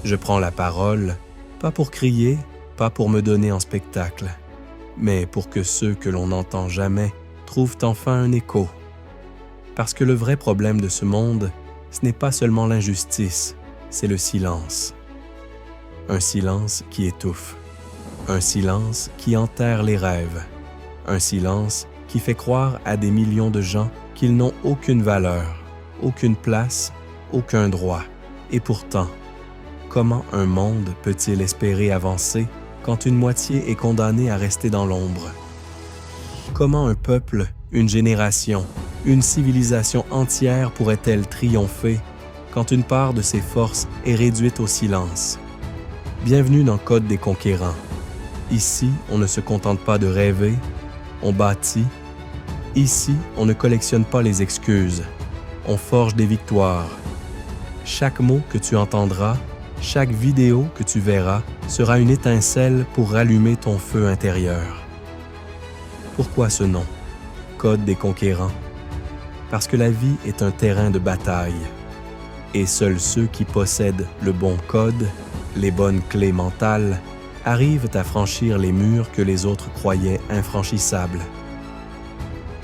Je prends la parole, pas pour crier, pas pour me donner en spectacle, mais pour que ceux que l'on n'entend jamais trouvent enfin un écho. Parce que le vrai problème de ce monde, ce n'est pas seulement l'injustice, c'est le silence. Un silence qui étouffe. Un silence qui enterre les rêves. Un silence qui fait croire à des millions de gens qu'ils n'ont aucune valeur, aucune place, aucun droit. Et pourtant, comment un monde peut-il espérer avancer quand une moitié est condamnée à rester dans l'ombre? Comment un peuple, une génération, une civilisation entière pourrait-elle triompher quand une part de ses forces est réduite au silence? Bienvenue dans Code des Conquérants. Ici, on ne se contente pas de rêver, on bâtit. Ici, on ne collectionne pas les excuses, on forge des victoires. Chaque mot que tu entendras, chaque vidéo que tu verras sera une étincelle pour rallumer ton feu intérieur. Pourquoi ce nom? Code des Conquérants. Parce que la vie est un terrain de bataille. Et seuls ceux qui possèdent le bon code, les bonnes clés mentales, arrivent à franchir les murs que les autres croyaient infranchissables.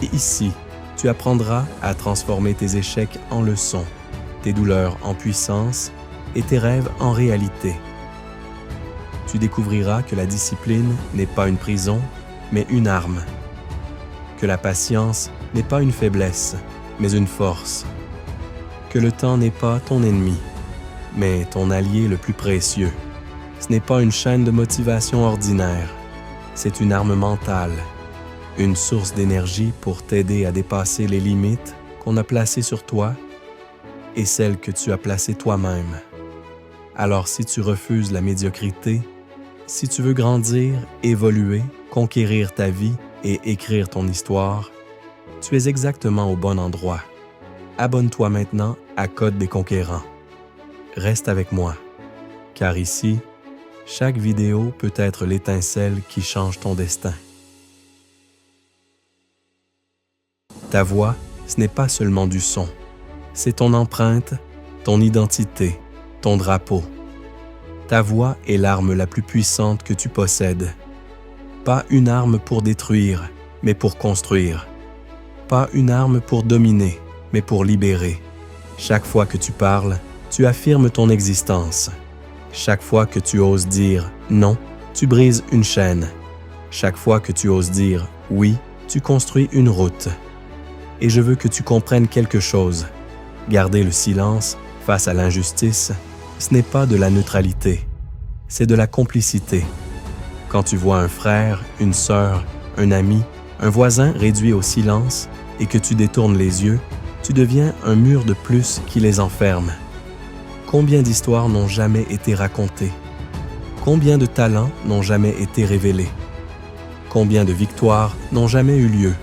Et ici, tu apprendras à transformer tes échecs en leçons, tes douleurs en puissance et tes rêves en réalité. Tu découvriras que la discipline n'est pas une prison, mais une arme. Que la patience n'est pas une faiblesse, mais une force. Que le temps n'est pas ton ennemi, mais ton allié le plus précieux. Ce n'est pas une chaîne de motivation ordinaire, c'est une arme mentale, une source d'énergie pour t'aider à dépasser les limites qu'on a placées sur toi et celles que tu as placées toi-même. Alors si tu refuses la médiocrité, si tu veux grandir, évoluer, conquérir ta vie et écrire ton histoire, tu es exactement au bon endroit. Abonne-toi maintenant à Code des Conquérants. Reste avec moi, car ici, chaque vidéo peut être l'étincelle qui change ton destin. Ta voix, ce n'est pas seulement du son, c'est ton empreinte, ton identité, ton drapeau. Ta voix est l'arme la plus puissante que tu possèdes. Pas une arme pour détruire, mais pour construire. Pas une arme pour dominer, mais pour libérer. Chaque fois que tu parles, tu affirmes ton existence. Chaque fois que tu oses dire « non », tu brises une chaîne. Chaque fois que tu oses dire « oui », tu construis une route. Et je veux que tu comprennes quelque chose. Garder le silence face à l'injustice, ce n'est pas de la neutralité, c'est de la complicité. Quand tu vois un frère, une sœur, un ami, un voisin réduit au silence et que tu détournes les yeux, tu deviens un mur de plus qui les enferme. Combien d'histoires n'ont jamais été racontées? Combien de talents n'ont jamais été révélés? Combien de victoires n'ont jamais eu lieu?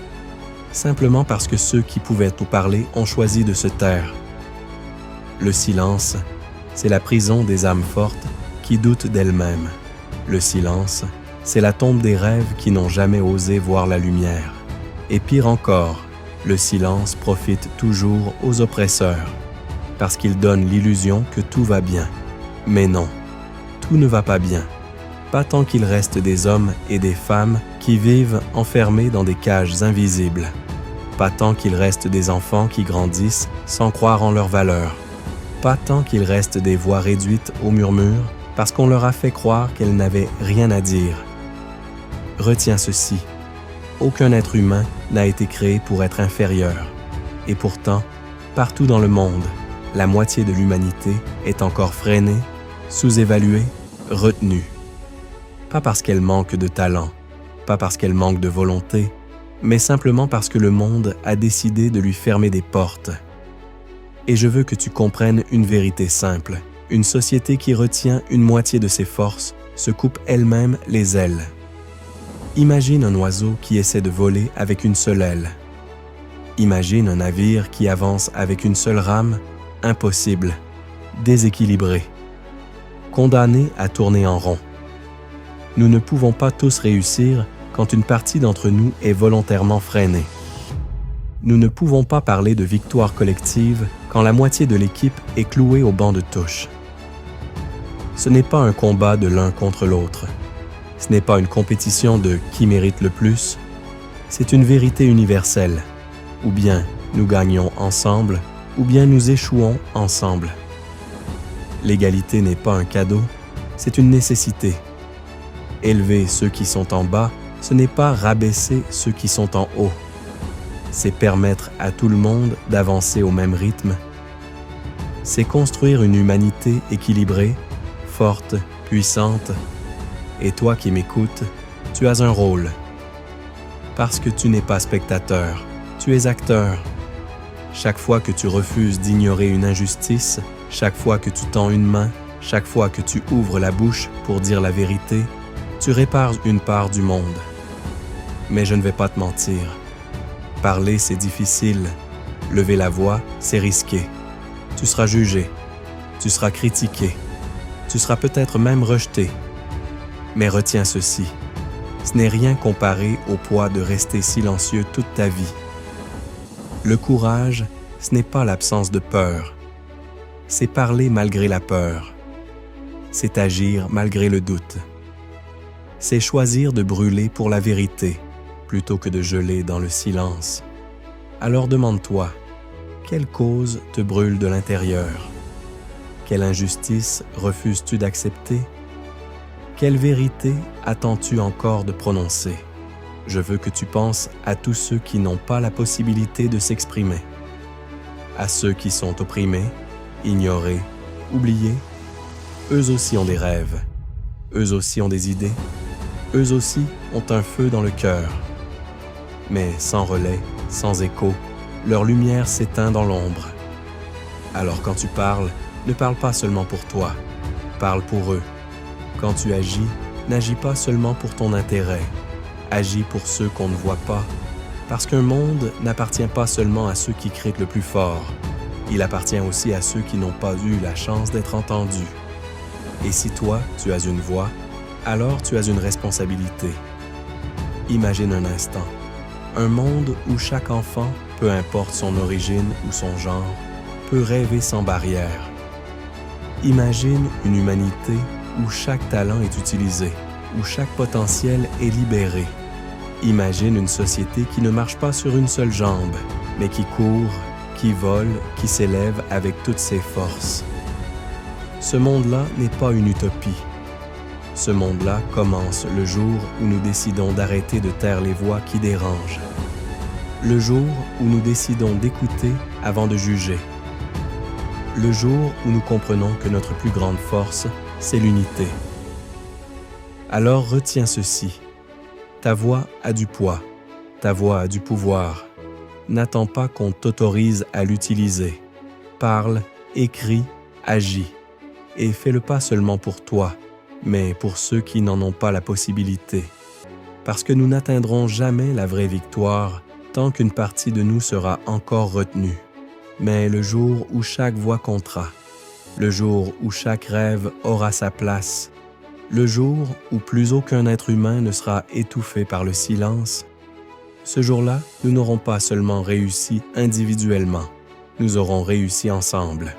Simplement parce que ceux qui pouvaient tout parler ont choisi de se taire. Le silence, c'est la prison des âmes fortes qui doutent d'elles-mêmes. Le silence, c'est la tombe des rêves qui n'ont jamais osé voir la lumière. Et pire encore, le silence profite toujours aux oppresseurs, parce qu'il donne l'illusion que tout va bien. Mais non, tout ne va pas bien. Pas tant qu'il reste des hommes et des femmes qui vivent enfermés dans des cages invisibles. Pas tant qu'il reste des enfants qui grandissent sans croire en leur valeur. Pas tant qu'il reste des voix réduites au murmure parce qu'on leur a fait croire qu'elles n'avaient rien à dire. Retiens ceci, aucun être humain n'a été créé pour être inférieur. Et pourtant, partout dans le monde, la moitié de l'humanité est encore freinée, sous-évaluée, retenue. Pas parce qu'elle manque de talent, pas parce qu'elle manque de volonté, mais simplement parce que le monde a décidé de lui fermer des portes. Et je veux que tu comprennes une vérité simple. Une société qui retient une moitié de ses forces se coupe elle-même les ailes. Imagine un oiseau qui essaie de voler avec une seule aile. Imagine un navire qui avance avec une seule rame. Impossible, déséquilibré, condamné à tourner en rond. Nous ne pouvons pas tous réussir quand une partie d'entre nous est volontairement freinée. Nous ne pouvons pas parler de victoire collective quand la moitié de l'équipe est clouée au banc de touche. Ce n'est pas un combat de l'un contre l'autre. Ce n'est pas une compétition de qui mérite le plus. C'est une vérité universelle. Ou bien nous gagnons ensemble, ou bien nous échouons ensemble. L'égalité n'est pas un cadeau, c'est une nécessité. Élever ceux qui sont en bas, ce n'est pas rabaisser ceux qui sont en haut. C'est permettre à tout le monde d'avancer au même rythme. C'est construire une humanité équilibrée, forte, puissante. Et toi qui m'écoutes, tu as un rôle. Parce que tu n'es pas spectateur, tu es acteur. Chaque fois que tu refuses d'ignorer une injustice, chaque fois que tu tends une main, chaque fois que tu ouvres la bouche pour dire la vérité, tu répares une part du monde. Mais je ne vais pas te mentir. Parler, c'est difficile. Lever la voix, c'est risqué. Tu seras jugé. Tu seras critiqué. Tu seras peut-être même rejeté. Mais retiens ceci. Ce n'est rien comparé au poids de rester silencieux toute ta vie. Le courage, ce n'est pas l'absence de peur. C'est parler malgré la peur. C'est agir malgré le doute. C'est choisir de brûler pour la vérité, plutôt que de geler dans le silence. Alors demande-toi, quelle cause te brûle de l'intérieur? Quelle injustice refuses-tu d'accepter? Quelle vérité attends-tu encore de prononcer? Je veux que tu penses à tous ceux qui n'ont pas la possibilité de s'exprimer, à ceux qui sont opprimés, ignorés, oubliés. Eux aussi ont des rêves, eux aussi ont des idées, eux aussi ont un feu dans le cœur. Mais sans relais, sans écho, leur lumière s'éteint dans l'ombre. Alors quand tu parles, ne parle pas seulement pour toi, parle pour eux. Quand tu agis, n'agis pas seulement pour ton intérêt, agis pour ceux qu'on ne voit pas, parce qu'un monde n'appartient pas seulement à ceux qui crient le plus fort, il appartient aussi à ceux qui n'ont pas eu la chance d'être entendus. Et si toi, tu as une voix, alors tu as une responsabilité. Imagine un instant, un monde où chaque enfant, peu importe son origine ou son genre, peut rêver sans barrière. Imagine une humanité où chaque talent est utilisé, où chaque potentiel est libéré. Imagine une société qui ne marche pas sur une seule jambe, mais qui court, qui vole, qui s'élève avec toutes ses forces. Ce monde-là n'est pas une utopie. Ce monde-là commence le jour où nous décidons d'arrêter de taire les voix qui dérangent. Le jour où nous décidons d'écouter avant de juger. Le jour où nous comprenons que notre plus grande force, c'est l'unité. Alors retiens ceci. Ta voix a du poids. Ta voix a du pouvoir. N'attends pas qu'on t'autorise à l'utiliser. Parle, écris, agis. Et fais-le pas seulement pour toi, mais pour ceux qui n'en ont pas la possibilité. Parce que nous n'atteindrons jamais la vraie victoire tant qu'une partie de nous sera encore retenue. Mais le jour où chaque voix comptera, le jour où chaque rêve aura sa place, le jour où plus aucun être humain ne sera étouffé par le silence, ce jour-là, nous n'aurons pas seulement réussi individuellement, nous aurons réussi ensemble.